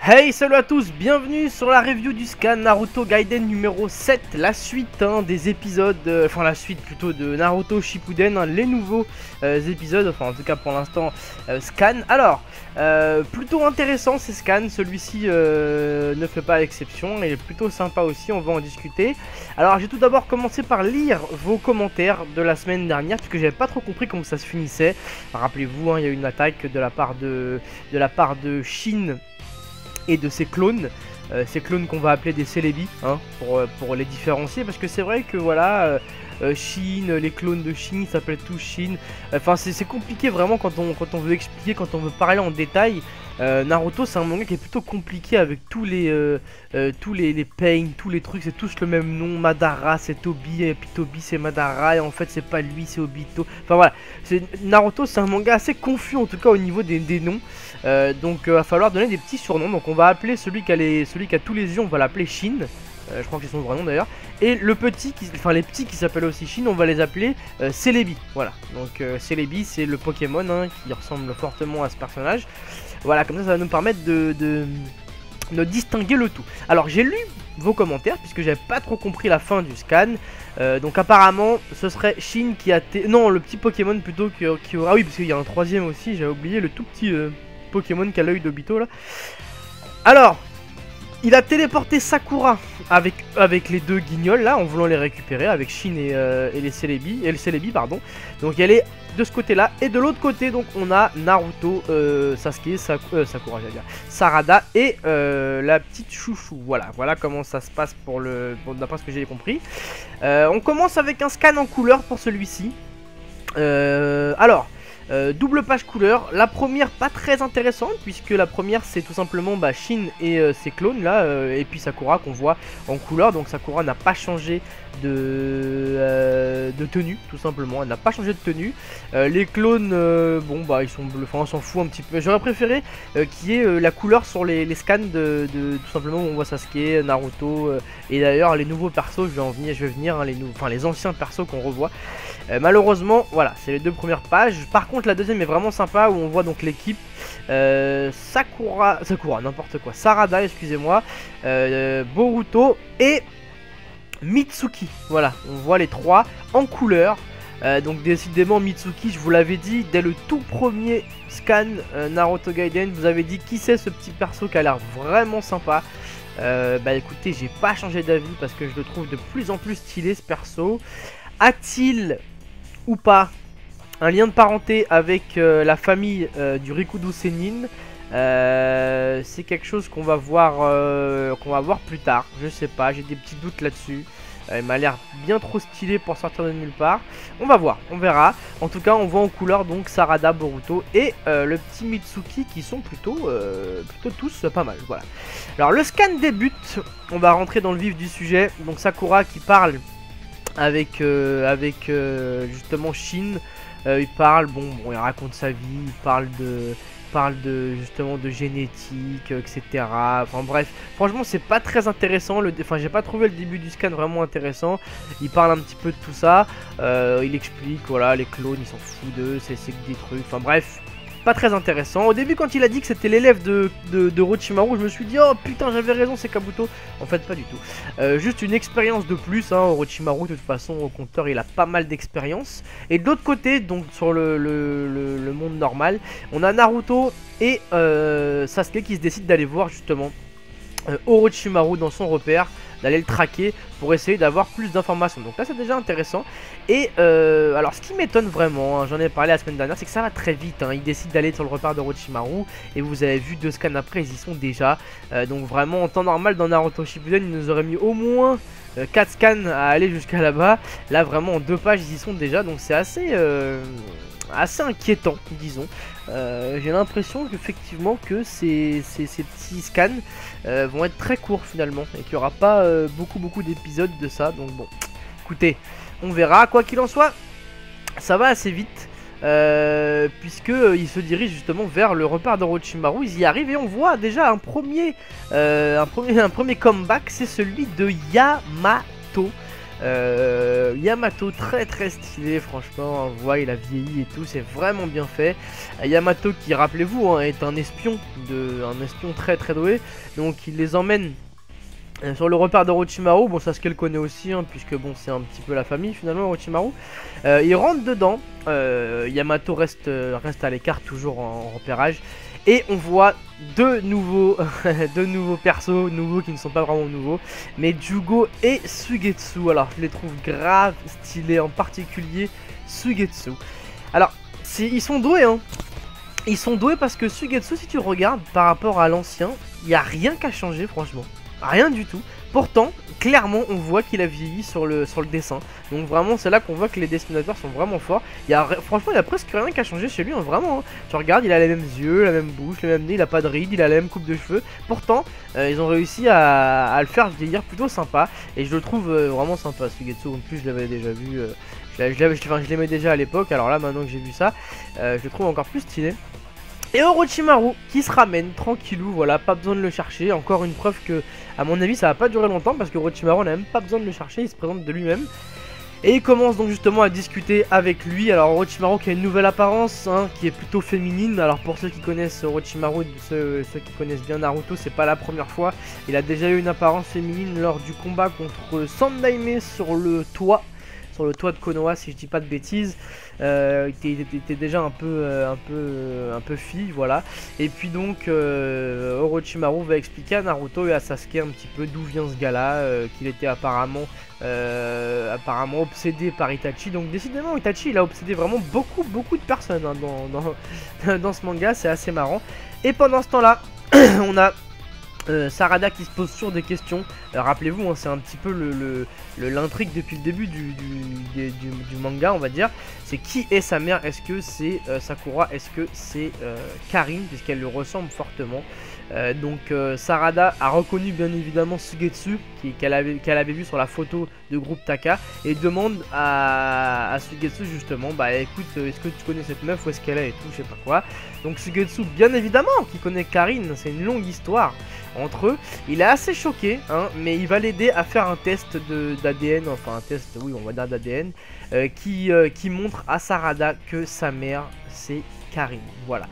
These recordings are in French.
Hey, salut à tous, bienvenue sur la review du scan Naruto Gaiden numéro 7, la suite des épisodes, enfin la suite plutôt de Naruto Shippuden, les nouveaux épisodes, enfin en tout cas pour l'instant scan. Alors, plutôt intéressant ces scans, celui-ci ne fait pas exception, il est plutôt sympa aussi, on va en discuter. Alors j'ai tout d'abord commencé par lire vos commentaires de la semaine dernière, puisque j'avais pas trop compris comment ça se finissait. Rappelez-vous, il y a eu une attaque de la part de Shin et de ces clones qu'on va appeler des Celebi, pour les différencier, parce que c'est vrai que voilà, Shin, les clones de Shin s'appellent tous Shin. Enfin c'est compliqué vraiment quand on veut expliquer, quand on veut parler en détail. Naruto c'est un manga qui est plutôt compliqué avec tous les pain, tous les trucs, c'est tous le même nom. Madara c'est Tobi, et puis Tobi c'est Madara, et en fait c'est pas lui, c'est Obito. Enfin voilà, Naruto c'est un manga assez confus en tout cas au niveau des noms. Donc va falloir donner des petits surnoms. Donc on va appeler celui qui a tous les yeux, on va l'appeler Shin. Je crois que c'est son vrai nom d'ailleurs. Et le petit, les petits qui s'appellent aussi Shin, on va les appeler Celebi. Voilà, donc Celebi c'est le Pokémon qui ressemble fortement à ce personnage. Voilà, comme ça va nous permettre de distinguer le tout. Alors j'ai lu vos commentaires puisque j'avais pas trop compris la fin du scan. Donc apparemment ce serait Shin qui a... Non, le petit Pokémon plutôt qui aura... Ah oui, parce qu'il y a un troisième aussi, j'avais oublié, le tout petit Pokémon qui a l'œil d'Obito là. Alors, il a téléporté Sakura avec les deux guignols là, en voulant les récupérer, avec Shin et les Celebi, pardon. Donc elle est de ce côté là, et de l'autre côté donc on a Naruto, Sasuke, Sakura j'allais dire, Sarada et la petite chouchou. Voilà comment ça se passe d'après ce que j'ai compris. On commence avec un scan en couleur pour celui-ci. Alors, double page couleur, la première pas très intéressante puisque la première c'est tout simplement Shin et ses clones là, et puis Sakura qu'on voit en couleur. Donc Sakura n'a pas changé de tenue, tout simplement, elle n'a pas changé de tenue. Les clones, ils sont bleus, enfin on s'en fout un petit peu. J'aurais préféré qu'il y ait la couleur sur les scans de tout simplement où on voit Sasuke, Naruto, et d'ailleurs les nouveaux persos, je vais venir, les anciens persos qu'on revoit. Malheureusement, voilà, c'est les deux premières pages. Par contre, la deuxième est vraiment sympa où on voit donc l'équipe Sakura, n'importe quoi, Sarada, excusez-moi, Boruto et Mitsuki. Voilà, on voit les trois en couleur. Donc décidément Mitsuki, je vous l'avais dit dès le tout premier scan Naruto Gaiden, je vous avais dit qui c'est ce petit perso qui a l'air vraiment sympa. Écoutez, j'ai pas changé d'avis parce que je le trouve de plus en plus stylé ce perso. A-t-il ou pas un lien de parenté avec la famille du Rikudo Sennin? C'est quelque chose qu'on va voir plus tard. Je sais pas, j'ai des petits doutes là-dessus. Il m'a l'air bien trop stylé pour sortir de nulle part. On va voir, on verra. En tout cas, on voit en couleur donc Sarada, Boruto et le petit Mitsuki qui sont plutôt tous pas mal. Voilà. Alors le scan débute. On va rentrer dans le vif du sujet. Donc Sakura qui parle avec justement Shin. Il parle, il raconte sa vie, il parle justement de génétique, etc. Enfin bref, franchement c'est pas très intéressant. J'ai pas trouvé le début du scan vraiment intéressant. Il parle un petit peu de tout ça. Il explique, voilà, les clones, il s'en fout d'eux, c'est que des trucs. Enfin bref, pas très intéressant. Au début, quand il a dit que c'était l'élève de Orochimaru, je me suis dit oh putain, j'avais raison, c'est Kabuto. En fait, pas du tout. Juste une expérience de plus. Orochimaru, de toute façon, au compteur, il a pas mal d'expérience. Et de l'autre côté, donc sur le monde normal, on a Naruto et Sasuke qui se décident d'aller voir justement Orochimaru dans son repère, d'aller le traquer pour essayer d'avoir plus d'informations. Donc là c'est déjà intéressant. Et alors ce qui m'étonne vraiment, j'en ai parlé la semaine dernière, c'est que ça va très vite. Ils décident d'aller sur le repère d'Orochimaru et vous avez vu 2 scans après, ils y sont déjà. Donc vraiment en temps normal dans Naruto Shippuden, ils nous auraient mis au moins 4 scans à aller jusqu'à là-bas. Là vraiment en 2 pages ils y sont déjà, donc c'est assez inquiétant, disons. J'ai l'impression qu'effectivement que ces petits scans vont être très courts finalement et qu'il n'y aura pas beaucoup d'épisodes de ça. Donc bon, écoutez, on verra. Quoi qu'il en soit, ça va assez vite puisque ils se dirigent justement vers le repère d'Orochimaru. Ils y arrivent et on voit déjà un premier comeback, c'est celui de Yamato. Yamato très très stylé, franchement, on voit il a vieilli et tout, c'est vraiment bien fait. Yamato qui, rappelez-vous, hein, est un espion très très doué, donc il les emmène sur le repère d'Orochimaru. Bon, Sasuke le connaît aussi, hein, puisque bon, c'est un petit peu la famille finalement, Orochimaru. Il rentre dedans, Yamato reste à l'écart, toujours en repérage. Et on voit deux nouveaux persos, nouveaux qui ne sont pas vraiment nouveaux, mais Jugo et Suigetsu. Alors je les trouve grave stylés, en particulier Suigetsu. Alors, ils sont doués, hein. Ils sont doués parce que Suigetsu, si tu regardes par rapport à l'ancien, il n'y a rien qu'à changer, franchement. Rien du tout. Pourtant, clairement, on voit qu'il a vieilli sur le dessin. Donc vraiment, c'est là qu'on voit que les dessinateurs sont vraiment forts. Franchement, il y a presque rien qu'à changer chez lui, hein, vraiment. Hein. Tu regardes, il a les mêmes yeux, la même bouche, le même nez, il a pas de rides, il a la même coupe de cheveux. Pourtant, ils ont réussi à le faire vieillir plutôt sympa. Et je le trouve vraiment sympa, Suigetsu. En plus, je l'avais déjà vu, je l'aimais déjà à l'époque. Alors là, maintenant que j'ai vu ça, je le trouve encore plus stylé. Et Orochimaru qui se ramène tranquillou, voilà, pas besoin de le chercher. Encore une preuve que, à mon avis, ça va pas durer longtemps parce que Orochimaru n'a même pas besoin de le chercher, il se présente de lui-même. Et il commence donc justement à discuter avec lui. Alors Orochimaru qui a une nouvelle apparence, hein, qui est plutôt féminine. Alors pour ceux qui connaissent Orochimaru, ceux qui connaissent bien Naruto, c'est pas la première fois. Il a déjà eu une apparence féminine lors du combat contre Sandaime sur le toit de Konoha, si je dis pas de bêtises. Il était déjà un peu fille, voilà. Et puis donc Orochimaru va expliquer à Naruto et à Sasuke un petit peu d'où vient ce gars-là, qu'il était apparemment obsédé par Itachi. Donc décidément Itachi il a obsédé vraiment beaucoup de personnes, hein, dans ce manga, c'est assez marrant. Et pendant ce temps-là, on a Sarada qui se pose sur des questions. Rappelez-vous, hein, c'est un petit peu l'intrigue depuis le début du manga, on va dire. C'est qui est sa mère? Est-ce que c'est Sakura? Est-ce que c'est Karin? Puisqu'elle le ressemble fortement. Sarada a reconnu bien évidemment Suigetsu qu'elle avait vu sur la photo de groupe Taka, et demande à Suigetsu justement, bah écoute, est-ce que tu connais cette meuf, où est-ce qu'elle est et tout, je sais pas quoi. Donc Suigetsu bien évidemment qui connaît Karin, c'est une longue histoire entre eux. Il est assez choqué, hein, mais il va l'aider à faire un test d'ADN, enfin un test, oui on va dire d'ADN, qui montre à Sarada que sa mère c'est Karin, voilà.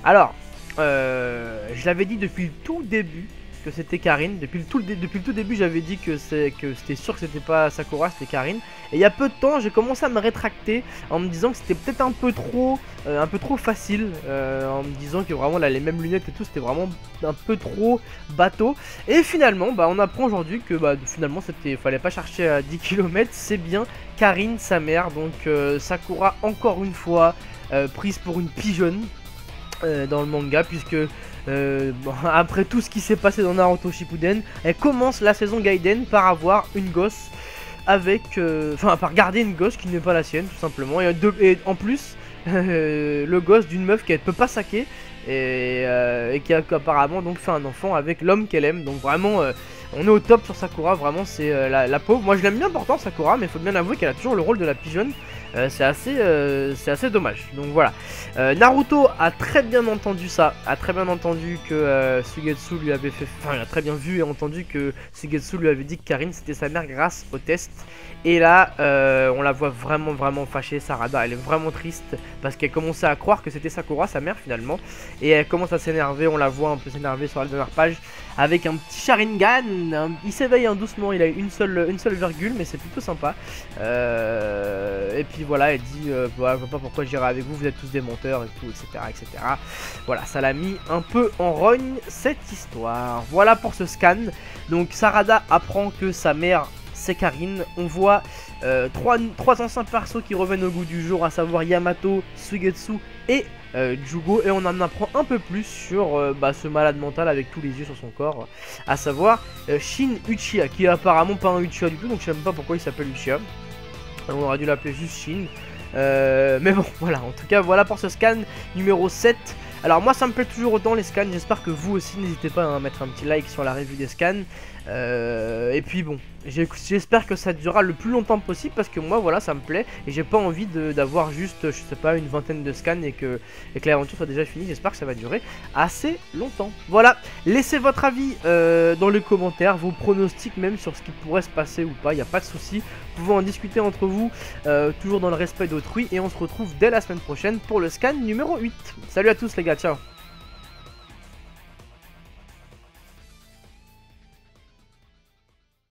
Alors je l'avais dit depuis le tout début que c'était Karin. Depuis le tout début, j'avais dit que c'était sûr que c'était pas Sakura, c'était Karin. Et il y a peu de temps, j'ai commencé à me rétracter en me disant que c'était peut-être un peu trop facile, en me disant que vraiment là, les mêmes lunettes et tout, c'était vraiment un peu trop bateau. Et finalement, bah, on apprend aujourd'hui que bah, finalement, fallait pas chercher à 10 km, c'est bien Karin, sa mère. Donc Sakura, encore une fois, prise pour une pigeonne. Dans le manga, puisque après tout ce qui s'est passé dans Naruto Shippuden, elle commence la saison Gaiden par avoir une gosse avec, par garder une gosse qui n'est pas la sienne, tout simplement, et en plus le gosse d'une meuf qu'elle peut pas saquer, et qui a apparemment donc fait un enfant avec l'homme qu'elle aime. Donc vraiment on est au top sur Sakura, vraiment c'est la pauvre. Moi je l'aime bien pourtant Sakura, mais il faut bien avouer qu'elle a toujours le rôle de la pigeonne. C'est assez dommage. Donc voilà. Naruto a très bien entendu ça, a très bien entendu que Suigetsu lui avait fait, enfin il a très bien vu et entendu que Suigetsu lui avait dit que Karin c'était sa mère grâce au test. Et là on la voit vraiment fâchée, Sarada, elle est vraiment triste parce qu'elle commençait à croire que c'était Sakura sa mère finalement. Et elle commence à s'énerver, on la voit un peu s'énerver sur la dernière page avec un petit Sharingan. Il s'éveille doucement, il a une seule virgule, mais c'est plutôt sympa. Et puis voilà, elle dit bah, je vois pas pourquoi j'irai avec vous, vous êtes tous des menteurs et tout, etc. Voilà, ça l'a mis un peu en rogne cette histoire. Voilà pour ce scan. Donc Sarada apprend que sa mère c'est Karin. On voit trois anciens persos qui reviennent au goût du jour, à savoir Yamato, Suigetsu et Jugo, et on en apprend un peu plus sur ce malade mental avec tous les yeux sur son corps, à savoir Shin Uchiha, qui est apparemment pas un Uchiha du tout, donc je sais même pas pourquoi il s'appelle Uchiha. On aurait dû l'appeler juste Shin. Mais bon, voilà, en tout cas, voilà pour ce scan numéro 7. Alors moi ça me plaît toujours autant les scans, j'espère que vous aussi, n'hésitez pas à mettre un petit like sur la review des scans. Et puis bon, j'espère que ça durera le plus longtemps possible parce que moi voilà ça me plaît et j'ai pas envie d'avoir juste je sais pas une vingtaine de scans et que l'aventure soit déjà finie. J'espère que ça va durer assez longtemps. Voilà, laissez votre avis dans les commentaires, vos pronostics même sur ce qui pourrait se passer ou pas, il n'y a pas de souci. Vous pouvez en discuter entre vous, toujours dans le respect d'autrui, et on se retrouve dès la semaine prochaine pour le scan numéro 8. Salut à tous les gars, ciao.